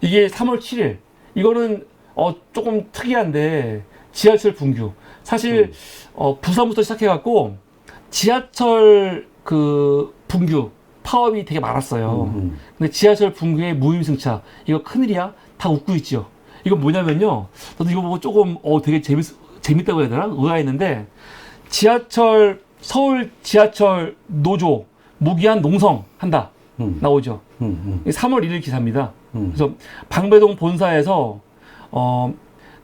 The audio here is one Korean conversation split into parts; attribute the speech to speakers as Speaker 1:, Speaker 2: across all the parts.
Speaker 1: 이게 3월 7일. 이거는 조금 특이한데 지하철 분규. 사실 부산부터 시작해갖고 지하철 그 분규 파업이 되게 많았어요. 근데 지하철 분규의 무임승차 이거 큰일이야. 다 웃고 있죠. 이거 뭐냐면요. 저도 이거 보고 조금 되게 재밌다고 해야 되나? 의아했는데 지하철 서울 지하철 노조 무기한 농성 한다 나오죠. 3월 1일 기사입니다. 그래서 방배동 본사에서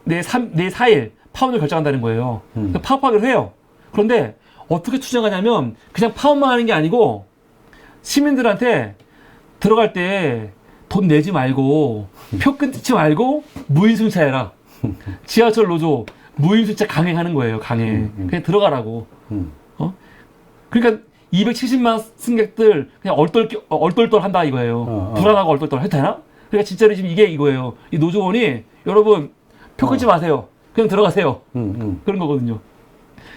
Speaker 1: 내 4일 파업을 결정한다는 거예요. 파업하기로 해요. 그런데 어떻게 투쟁하냐면 그냥 파업만 하는 게 아니고 시민들한테 들어갈 때 돈 내지 말고 표 끊지 말고 무임승차해라. 지하철 노조 무임승차 강행하는 거예요. 강행. 그냥 들어가라고. 그러니까 270만 승객들 그냥 얼떨떨 한다 이거예요. 불안하고 얼떨떨 해도 되나? 그러니까 진짜로 지금 이게 이거예요. 이 노조원이 여러분 표 끊지 마세요. 그냥 들어가세요. 그런 거거든요.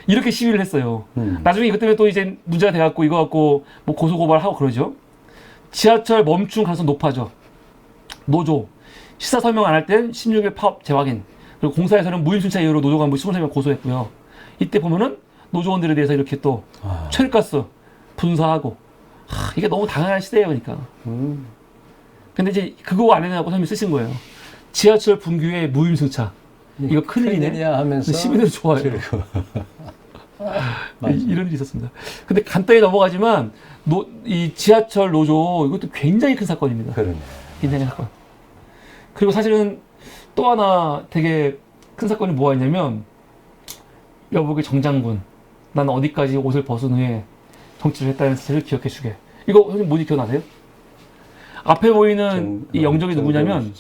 Speaker 1: 이렇게 시위를 했어요. 나중에 이것 때문에 또 이제 문제가 돼갖고 이거 갖고 뭐 고소고발하고 그러죠. 지하철 멈춤 가능성 높아져. 노조 시사 설명 안 할 땐 16일 파업 재확인. 그리고 공사에서는 무임승차 이유로 노조 간부 23명 고소했고요. 이때 보면은 노조원들에 대해서 이렇게 또 최일가스 분사하고 이게 너무 당연한 시대예요. 그러니까. 근데 이제 그거 안 해내고 선생님이 쓰신 거예요. 지하철 분규의 무임승차. 이거 큰일이네.
Speaker 2: 하면서
Speaker 1: 시민들 좋아해요. 이런 일이 있었습니다. 근데 간단히 넘어가지만 이 지하철 노조 이것도 굉장히 큰 사건입니다.
Speaker 2: 그러네.
Speaker 1: 굉장히 큰 사건. 그리고 사실은 또 하나 되게 큰 사건이 뭐가 있냐면 여보게 정장군 난 어디까지 옷을 벗은 후에 정치를 했다는 사실을 기억해 주게. 이거 선생님 뭔지 기억나세요? 앞에 보이는 이 영적이 누구냐면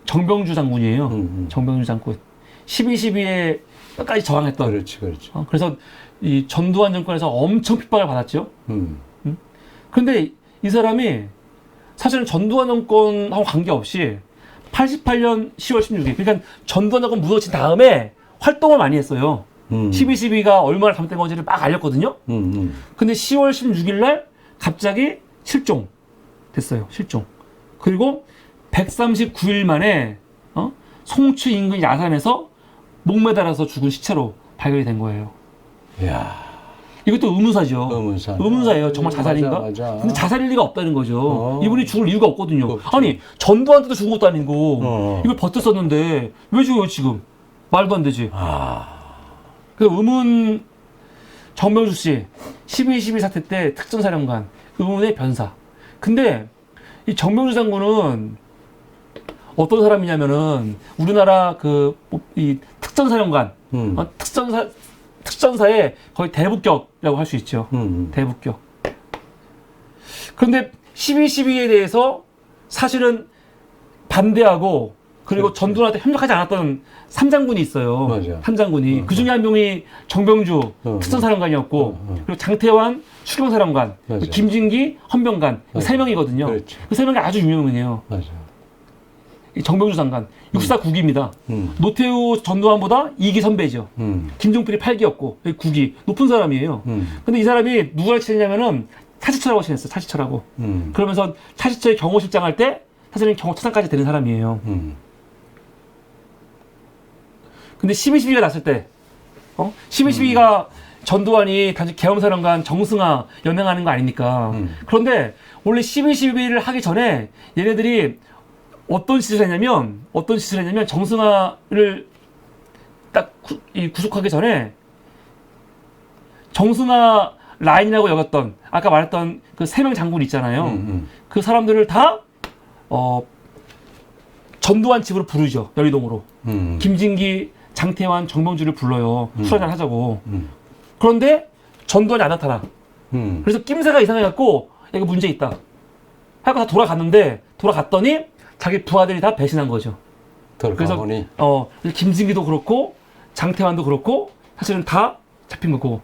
Speaker 1: 정병주 장군이에요. 정병주 장군. 12.12에 끝까지 저항했던.
Speaker 2: 그렇지.
Speaker 1: 그래서 이 전두환 정권에서 엄청 핍박을 받았죠. 그런데 이 사람이 사실은 전두환 정권하고 관계없이 88년 10월 16일, 그러니까 전두환 정권 무너진 다음에 활동을 많이 했어요. 12.12가 얼마나 잘못된 건지를 막 알렸거든요. 근데 10월 16일 날 갑자기 실종 됐어요. 실종. 그리고 139일 만에 송추 인근 야산에서 목매달아서 죽은 시체로 발견이 된 거예요.
Speaker 2: 이야.
Speaker 1: 이것도 의문사죠. 의문사예요. 정말 자살인가?
Speaker 2: 맞아.
Speaker 1: 근데 자살일 리가 없다는 거죠. 이분이 죽을 이유가 없거든요.
Speaker 2: 없죠.
Speaker 1: 아니, 전두환한테도 죽은 것도 아니고, 이걸 버텼었는데, 왜 죽어요, 지금? 말도 안 되지. 그래서 정명주 씨, 12.12 사태 때 특전사령관, 의문의 변사. 근데, 이 정명주 장군은 어떤 사람이냐면은, 우리나라 이 특전사령관, 특전사의 거의 대북격이라고 할 수 있죠. 대북격. 그런데 12.12에 대해서 사실은 반대하고 그리고
Speaker 2: 그렇지.
Speaker 1: 전두환한테 협력하지 않았던 3장군이 있어요.
Speaker 2: 맞아.
Speaker 1: 3장군이. 그 중에 한 명이 정병주 특전사령관이었고 그리고 장태환 추경사령관,
Speaker 2: 맞아.
Speaker 1: 김진기 헌병관
Speaker 2: 맞아.
Speaker 1: 3명이거든요.
Speaker 2: 그렇지.
Speaker 1: 그 3명이 아주 유명해요.
Speaker 2: 맞아.
Speaker 1: 이 정병주 장관. 육사 9기입니다. 노태우 전두환보다 2기 선배죠. 김종필이 8기였고 9기. 높은 사람이에요. 근데 이 사람이 누구랑 친했냐면은 차시철하고 친했어요. 차시철하고. 그러면서 차시철이 경호실장 할 때 사실은 경호처장까지 되는 사람이에요. 근데 12.12가 났을 때 12.12가 전두환이 단지 계엄사령관 정승아 연행하는 거 아닙니까? 그런데 원래 12.12를 하기 전에 얘네들이 어떤 짓을 했냐면 정승아를 딱 구속하기 전에 정승아 라인이라고 여겼던 아까 말했던 그 3명 장군 있잖아요. 그 사람들을 다 전두환 집으로 부르죠. 여의동으로. 김진기, 장태환, 정병주를 불러요. 술 한잔 하자고. 그런데 전두환이 안 나타나. 그래서 낌새가 이상해갖고 이거 문제 있다 하고 다 돌아갔더니 자기 부하들이 다 배신한 거죠. 그래서 김진기도 그렇고 장태환도 그렇고 사실은 다 잡힌 거고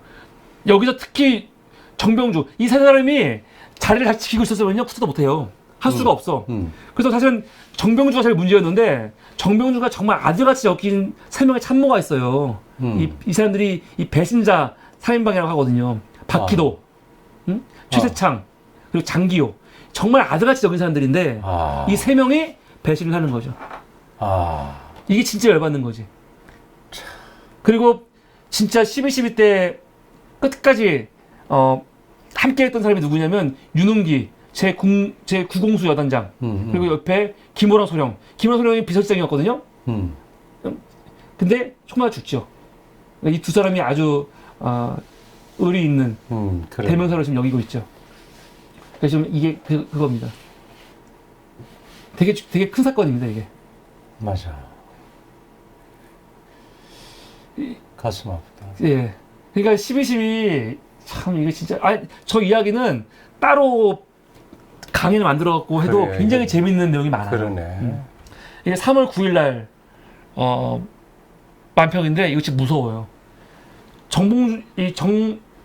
Speaker 1: 여기서 특히 정병주 이 세 사람이 자리를 잘 지키고 있었으면요 쿠데타 못해요. 할 수가 없어. 그래서 사실은 정병주가 제일 문제였는데 정병주가 정말 아들같이 엮인 3명의 참모가 있어요. 이 사람들이 이 배신자 3인방이라고 하거든요. 박기도, 최세창, 그리고 장기호. 정말 아들같이 엮인 사람들인데 이 3명이 배신을 하는 거죠.
Speaker 2: 아.
Speaker 1: 이게 진짜 열받는 거지. 그리고 진짜 12.12 때 끝까지 함께 했던 사람이 누구냐면 윤은기 제9공수 여단장 그리고 옆에 김호랑 소령. 김호랑 소령이 비서실장이었거든요. 근데 총 맞아 죽죠. 이 두 사람이 아주 의리 있는
Speaker 2: 그래.
Speaker 1: 대명사로 지금 여기고 있죠. 그래서 좀 이게 그겁니다. 되게 큰 사건입니다, 이게.
Speaker 2: 맞아. 가슴 아프다.
Speaker 1: 예. 그러니까 12.12 참 이게 진짜 저 이야기는 따로 강의를 만들어갖고 해도
Speaker 2: 그래,
Speaker 1: 굉장히
Speaker 2: 그래.
Speaker 1: 재밌는 내용이 많아요.
Speaker 2: 그러네.
Speaker 1: 이게 3월 9일 날 만평인데 이거 진짜 무서워요.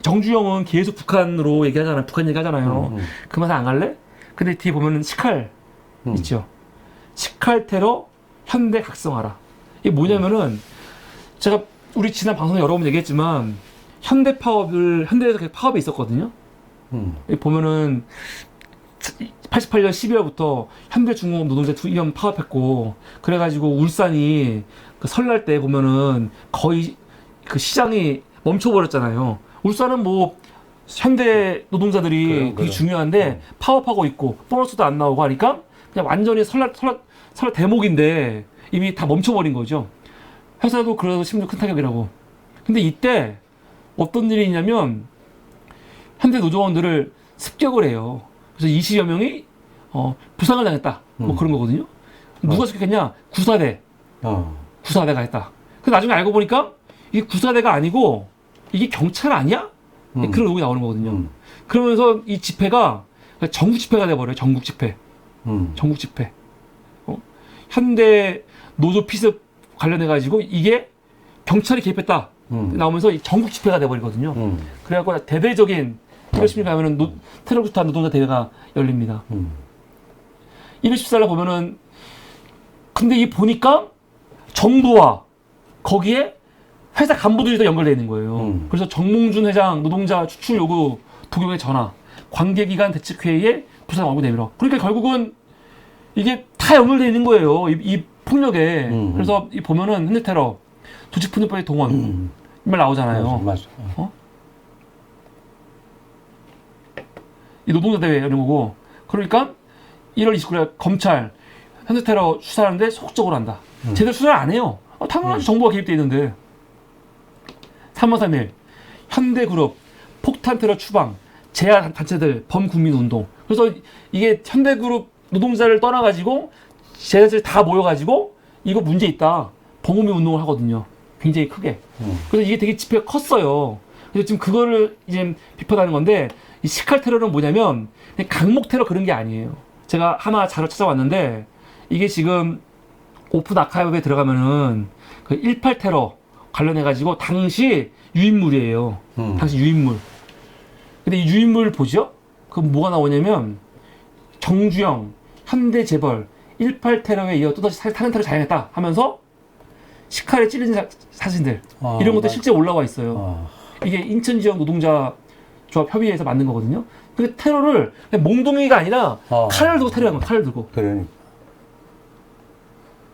Speaker 1: 정주영은 계속 북한으로 얘기하잖아요. 북한 얘기하잖아요. 그 맛에 안 갈래? 근데 뒤에 보면은 식칼 있죠. 식칼 테러 현대 각성하라. 이게 뭐냐면은 제가 우리 지난 방송에 여러 번 얘기했지만 현대에서 파업이 있었거든요. 여기 보면은 88년 12월부터 현대중공업 노동자 투입 파업했고 그래가지고 울산이 그 설날 때 보면은 거의 그 시장이 멈춰버렸잖아요. 울산은 뭐 현대 노동자들이 되게 중요한데 파업하고 있고 보너스도 안 나오고 하니까 그냥 완전히 설날 대목인데 이미 다 멈춰버린 거죠. 회사도 그래도 심지어 큰 타격이라고. 근데 이때 어떤 일이 있냐면 현대 노조원들을 습격을 해요. 그래서 20여 명이 부상을 당했다. 뭐 그런 거거든요. 누가 습격했냐? 구사대. 구사대가 했다. 그 나중에 알고 보니까 이게 구사대가 아니고 이게 경찰 아니야? 그런 의혹이 나오는 거거든요. 그러면서 이 집회가 전국 집회가 돼버려요. 전국 집회. 전국 집회. 현대 노조 피습 관련해가지고 이게 경찰이 개입했다. 나오면서 이 전국 집회가 돼버리거든요. 그래갖고 대대적인 1월 10일 가면은 테러 규탄 노동자 대회가 열립니다. 1월 14일 보면은 근데 이 보니까 정부와 거기에 회사 간부들이 다 연결되어 있는 거예요. 그래서 정몽준 회장 노동자 추출 요구 도경의 전화, 관계기관 대책회의에 부산 왕구 내밀어. 그러니까 결국은 이게 다 연결되어 있는 거예요. 이 폭력에. 그래서 이 보면은 현대테러, 조직폭력법의 동원 이말 나오잖아요.
Speaker 2: 맞아.
Speaker 1: 이 노동자 대회 이런 거고. 그러니까 1월 29일 검찰 현대테러 수사하는데 소극적으로 한다. 제대로 수사를 안 해요. 당연하지 정부가 개입돼 있는데. 3월 3일 현대그룹 폭탄테러 추방 제야 단체들 범국민운동. 그래서 이게 현대그룹 노동자를 떠나가지고 제자들 다 모여가지고 이거 문제 있다. 범국민운동을 하거든요. 굉장히 크게. 그래서 이게 되게 집회가 컸어요. 그래서 지금 그거를 이제 비판하는 건데 이 식칼 테러는 뭐냐면 강목 테러 그런 게 아니에요. 제가 하나 자료 찾아왔는데 이게 지금 오픈 아카이브에 들어가면은 그 18 테러 관련해가지고 당시 유인물이에요. 당시 유인물. 근데 이 유인물 보죠? 그럼 뭐가 나오냐면 정주영, 현대재벌, 18 테러에 이어 또다시 다른 테러 자행했다 하면서 식칼에 찔린 사진들 이런 것도 실제 올라와 있어요. 이게 인천 지역 노동자 조합 협의회에서 만든 거거든요. 근데 테러를 그냥 몽둥이가 아니라 칼을 들고 테러한 거예요. 칼을 들고.
Speaker 2: 그러니까.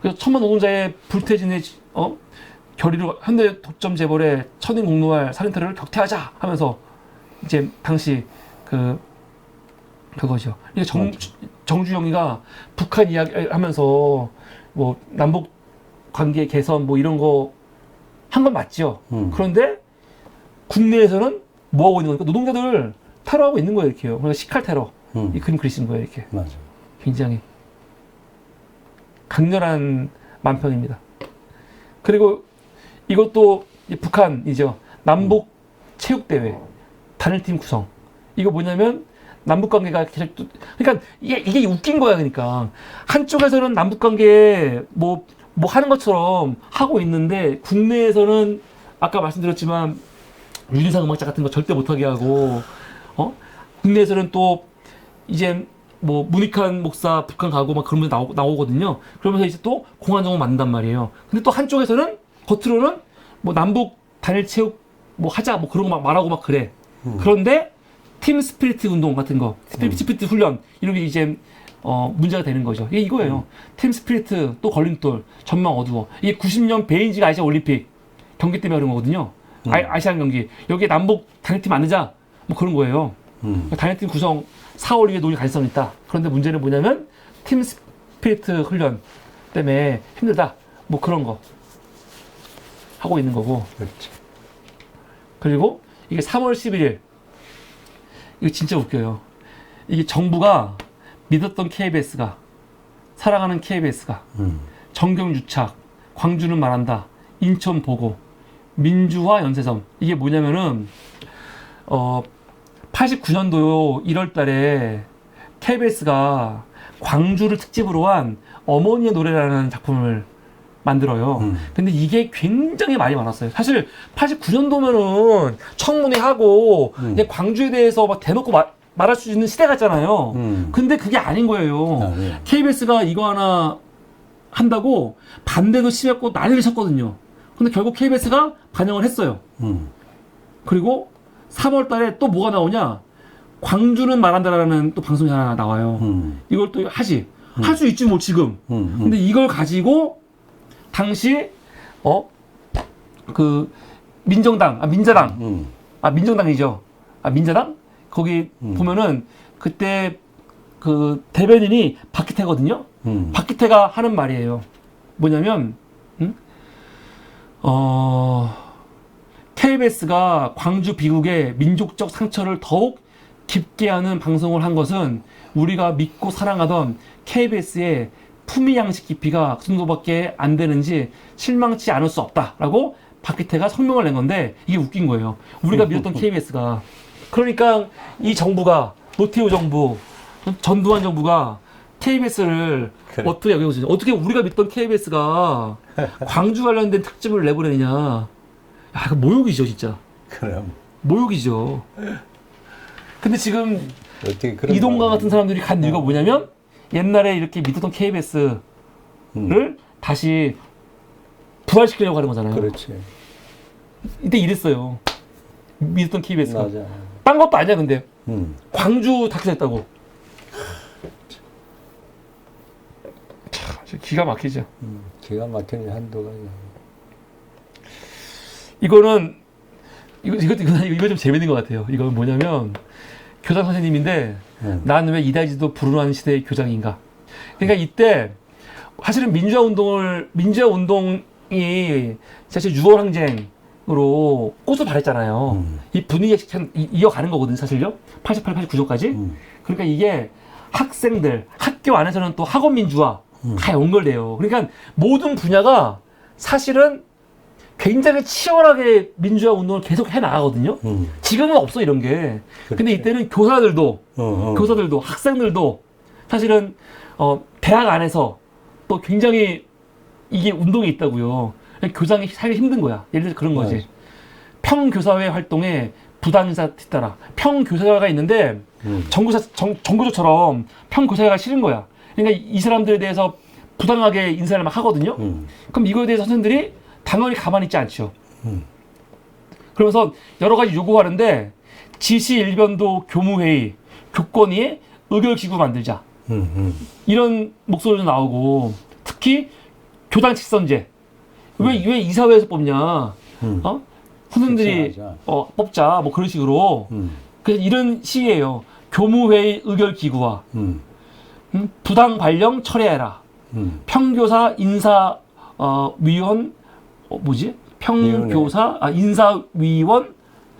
Speaker 1: 그래서 천만 노동자의 불태진의 결의로 현대 독점 재벌의 천인 공노할 살인 테러를 격퇴하자 하면서 이제 당시 그거죠. 이게 정주영이가 북한 이야기 하면서 뭐 남북 관계 개선 뭐 이런 거 한 건 맞죠. 그런데 국내에서는 뭐 하고 있는 거니까 노동자들 테러하고 있는 거예요, 이렇게요. 그래서 식칼 테러 이 그림 그리신 거예요, 이렇게.
Speaker 2: 맞아.
Speaker 1: 굉장히 강렬한 만평입니다. 그리고 이것도 북한이죠. 남북 체육대회 단일팀 구성. 이거 뭐냐면 남북 관계가 계속 그러니까 이게 웃긴 거야. 그러니까 한쪽에서는 남북 관계에 뭐 하는 것처럼 하고 있는데 국내에서는 아까 말씀드렸지만 윤희상 음악자 같은 거 절대 못하게 하고 국내에서는 또 이제 뭐 문익환 목사 북한 가고 막 그런 분들 나오거든요. 그러면서 이제 또 공안정을 만든단 말이에요. 근데 또 한쪽에서는 겉으로는 뭐 남북 단일 체육 뭐 하자 뭐 그런 거 막 말하고 막 그래. 그런데 팀 스피리트 운동 같은 거, 스피리트 훈련 이런 게 이제 문제가 되는 거죠. 이게 이거예요. 팀 스피리트 또 걸림돌 전망 어두워. 이게 90년 베이징 아시아 올림픽 경기 때문에 그런 거거든요. 아시안 경기 여기에 남북 단일팀 안 넣자 뭐 그런 거예요. 단일팀 구성 4월 이후에 논의 가능성이 있다. 그런데 문제는 뭐냐면 팀 스피리트 훈련 때문에 힘들다. 뭐 그런 거 하고 있는 거고.
Speaker 2: 그렇지.
Speaker 1: 그리고 이게 3월 11일 이거 진짜 웃겨요. 이게 정부가 믿었던 KBS가 사랑하는 KBS가 정경유착 광주는 말한다 인천 보고 민주화 연세섬 이게 뭐냐면은 89년도 1월 달에 KBS가 광주를 특집으로 한 어머니의 노래라는 작품을 만들어요. 근데 이게 굉장히 많이 많았어요. 사실 89년도면은 청문회 하고 이제 광주에 대해서 막 대놓고 말할 수 있는 시대 같잖아요. 근데 그게 아닌 거예요.
Speaker 2: 네.
Speaker 1: KBS가 이거 하나 한다고 반대도 심했고 난리를 쳤거든요. 근데 결국 KBS가 반영을 했어요. 그리고 3월 달에 또 뭐가 나오냐? 광주는 말한다라는 또 방송이 하나 나와요. 이걸 또 하지. 할 수 있지 뭐 지금. 근데 이걸 가지고 당시 그 민정당, 민자당, 민정당이죠. 민자당 거기 보면은 그때 그 대변인이 박기태거든요. 박기태가 하는 말이에요. 뭐냐면 KBS가 광주 비극의 민족적 상처를 더욱 깊게 하는 방송을 한 것은 우리가 믿고 사랑하던 KBS의 품위 양식 깊이가 그 정도밖에 안 되는지 실망치 않을 수 없다라고 박기태가 성명을 낸 건데 이게 웃긴 거예요. 우리가 믿었던 KBS가 그러니까 이 정부가 노태우 정부 전두환 정부가 KBS를
Speaker 2: 그래.
Speaker 1: 어떻게 여기서 어떻게 우리가 믿던 KBS가 광주 관련된 특집을 내보내느냐. 야, 이거 모욕이죠, 진짜.
Speaker 2: 그럼
Speaker 1: 모욕이죠. 근데 지금
Speaker 2: 어떻게 그런
Speaker 1: 이동관
Speaker 2: 말을
Speaker 1: 같은 사람들이 간 이유가 뭐냐면 옛날에 이렇게 믿었던 KBS를 다시 부활시키려고 하는 거잖아요.
Speaker 2: 그렇지.
Speaker 1: 이때 이랬어요. 믿었던 KBS가.
Speaker 2: 맞아.
Speaker 1: 딴 것도 아니야, 근데. 광주 닥쳐냈다고. 기가 막히죠.
Speaker 2: 기가 막히는 한도가 있네.
Speaker 1: 이거 좀 재밌는 것 같아요. 이건 뭐냐면 교장 선생님인데 난 왜 이다지도 불운한 시대의 교장인가. 그러니까 이때 사실은 민주화 운동이 사실 6월 항쟁으로 꽃을 발했잖아요. 이 분위기 이어가는 거거든요, 사실요. 88, 89년까지. 그러니까 이게 학생들, 학교 안에서는 또 학원 민주화 다 연결돼요. 그러니까 모든 분야가 사실은 굉장히 치열하게 민주화 운동을 계속 해 나가거든요. 지금은 없어 이런 게. 근데 이때는 교사들도 학생들도 사실은 대학 안에서 또 굉장히 이게 운동이 있다고요. 교장이 살기 힘든 거야. 예를 들어 그런 거지. 평교사회 활동에 부당인사 뒤따라 평교사가 있는데 정교조처럼 평교사가 싫은 거야. 그러니까 이 사람들에 대해서 부당하게 인사를 막 하거든요. 그럼 이거에 대해서 선생들이 당연히 가만히 있지 않죠. 그러면서 여러 가지 요구하는데 지시 일변도 교무회의, 교권위에 의결기구 만들자. 이런 목소리도 나오고 특히 교당 직선제. 왜 이사회에서 뽑냐? 선생들이 뽑자. 뭐 그런 식으로. 그래서 이런 시위예요. 교무회의 의결기구화. 부당 발령 철회해라. 평교사 인사 위원 평교사 인사위원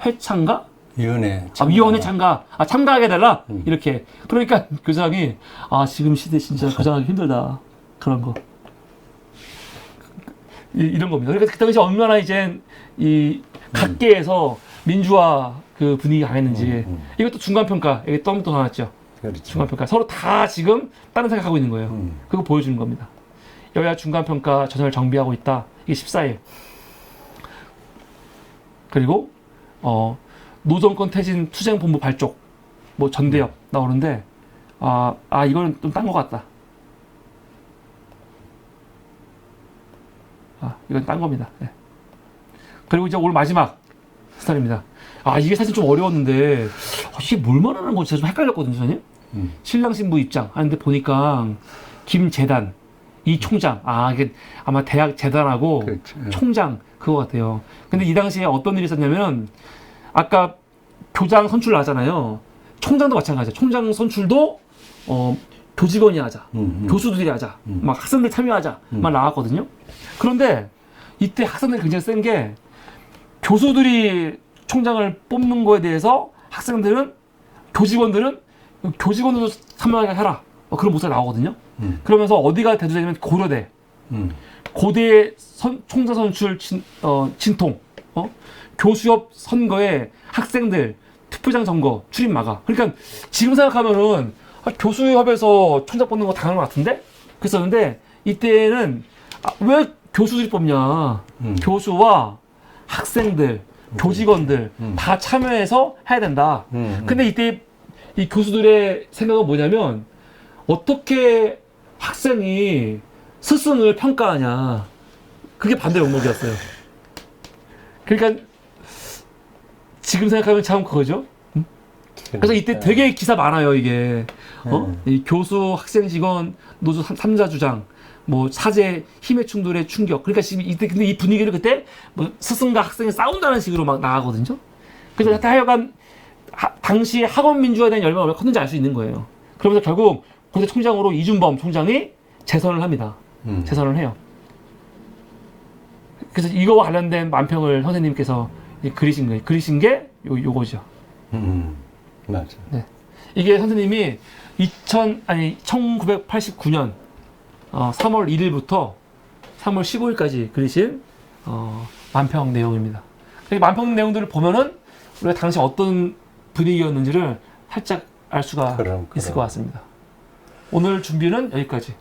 Speaker 1: 회참가?
Speaker 2: 위원회
Speaker 1: 위원회 참가. 참가하게 해달라. 이렇게. 그러니까 교장이 지금 시대 진짜 교장하기 힘들다. 그런 거. 이런 겁니다. 그러니까 그 당시 얼마나 이제 이 각계에서 민주화 그 분위기가 강했는지. 이것도 중간평가. 이게 또 나왔죠.
Speaker 2: 그렇죠.
Speaker 1: 중간평가. 서로 다 지금 다른 생각하고 있는 거예요. 그거 보여주는 겁니다. 여야 중간평가 전선을 정비하고 있다. 이게 14일. 그리고 노정권 퇴진 투쟁본부 발족 뭐 전대협 나오는데 이거는 좀 딴 것 같다. 이건 딴 겁니다. 네. 그리고 이제 오늘 마지막 스타일입니다. 이게 사실 좀 어려웠는데 이게 뭘 말하는 건지 좀 헷갈렸거든요, 선생님. 신랑 신부 입장 하는데 보니까 김재단 이 총장 이게 아마 대학 재단하고
Speaker 2: 그렇죠.
Speaker 1: 총장 그거 같아요. 근데 이 당시에 어떤 일이 있었냐면 아까 교장 선출 나잖아요. 총장도 마찬가지야. 총장 선출도 교직원이 하자, 교수들이 하자, 막 학생들 참여하자, 막 나왔거든요. 그런데 이때 학생들이 굉장히 센 게 교수들이 총장을 뽑는 거에 대해서 학생들은 교직원들은 교직원으로 참여하게 해라. 그런 모습이 나오거든요. 그러면서 어디가 대두되냐면 고려대. 고대의 총장 선출 진통, 교수협 선거에 학생들 투표장 선거 출입 막아. 그러니까 지금 생각하면은 교수협에서 총장 뽑는 거 당연한 것 같은데? 그랬었는데 이때는 왜 교수들이 뽑냐? 교수와 학생들, 교직원들 다 참여해서 해야 된다. 근데 이때 이 교수들의 생각은 뭐냐면 어떻게 학생이 스승을 평가하냐. 그게 반대 목록이었어요. 그러니까 지금 생각하면 참 그거죠. 그래서 이때 되게 기사 많아요, 이게. 이 교수, 학생, 직원, 노조 3자 주장, 뭐 사제, 힘의 충돌의 충격. 그러니까 지금 이때 근데 이 분위기를 그때 뭐 스승과 학생이 싸운다는 식으로 막 나가거든요. 그래서 하여간 당시 학원 민주화에 대한 열망이 얼마나 컸는지 알 수 있는 거예요. 그러면서 결국 고대 총장으로 이준범 총장이 재선을 합니다. 재선을 해요. 그래서 이거와 관련된 만평을 선생님께서 그리신 거예요. 그리신 게 요거죠.
Speaker 2: 맞아.
Speaker 1: 네. 이게 선생님이 1989년 3월 1일부터 3월 15일까지 그리신 만평 내용입니다. 이 만평 내용들을 보면은 우리가 당시 어떤 분위기였는지를 살짝 알 수가 있을 것 같습니다. 오늘 준비는 여기까지.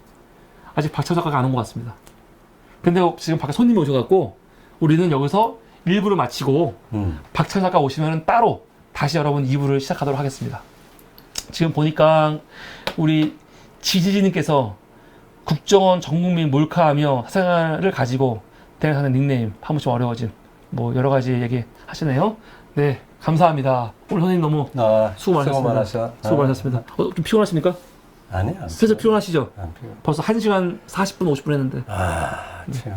Speaker 1: 아직 박철 작가가 안 온 것 같습니다. 근데 지금 밖에 손님이 오셔갖고 우리는 여기서 1부를 마치고 박철 작가 오시면 따로 다시 여러분 2부를 시작하도록 하겠습니다. 지금 보니까 우리 지지지님께서 국정원 전국민 몰카하며 사생활을 가지고 대행하는 닉네임 한번 좀 어려워진 뭐 여러 가지 얘기 하시네요. 네, 감사합니다. 오늘 선생님 너무 수고 많으셨습니다. 수고 많으셨습니다. 좀 피곤하십니까?
Speaker 2: 아니야.
Speaker 1: 슬슬 피곤하시죠?
Speaker 2: 안 피곤.
Speaker 1: 벌써 1시간 40분 50분 했는데.
Speaker 2: 참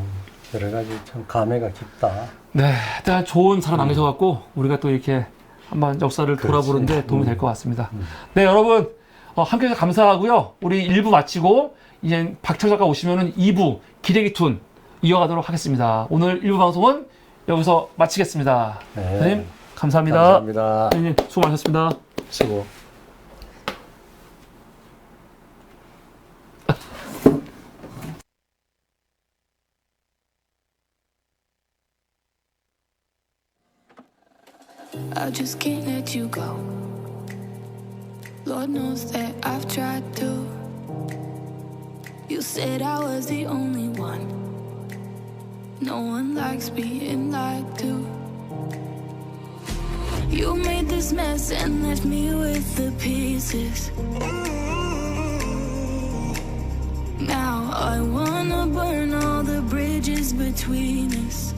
Speaker 2: 여러 가지 참 감회가 깊다.
Speaker 1: 네, 일단 좋은 사람 남기셔갖고 우리가 또 이렇게 한번 역사를 돌아보는데 도움이 될 것 같습니다. 네, 여러분 함께 해주셔서 감사하고요. 우리 1부 마치고 이제 박철 작가 오시면은 2부 기레기 툰 이어가도록 하겠습니다. 오늘 1부 방송은 여기서 마치겠습니다.
Speaker 2: 네.
Speaker 1: 선생님 감사합니다.
Speaker 2: 감사합니다.
Speaker 1: 선생님 수고 많으셨습니다.
Speaker 2: 수고.
Speaker 3: I just can't let you go. Lord knows that I've tried to. You said I was the only one. No one likes being lied to. You made this mess and left me with the pieces. Now I wanna burn all the bridges between us.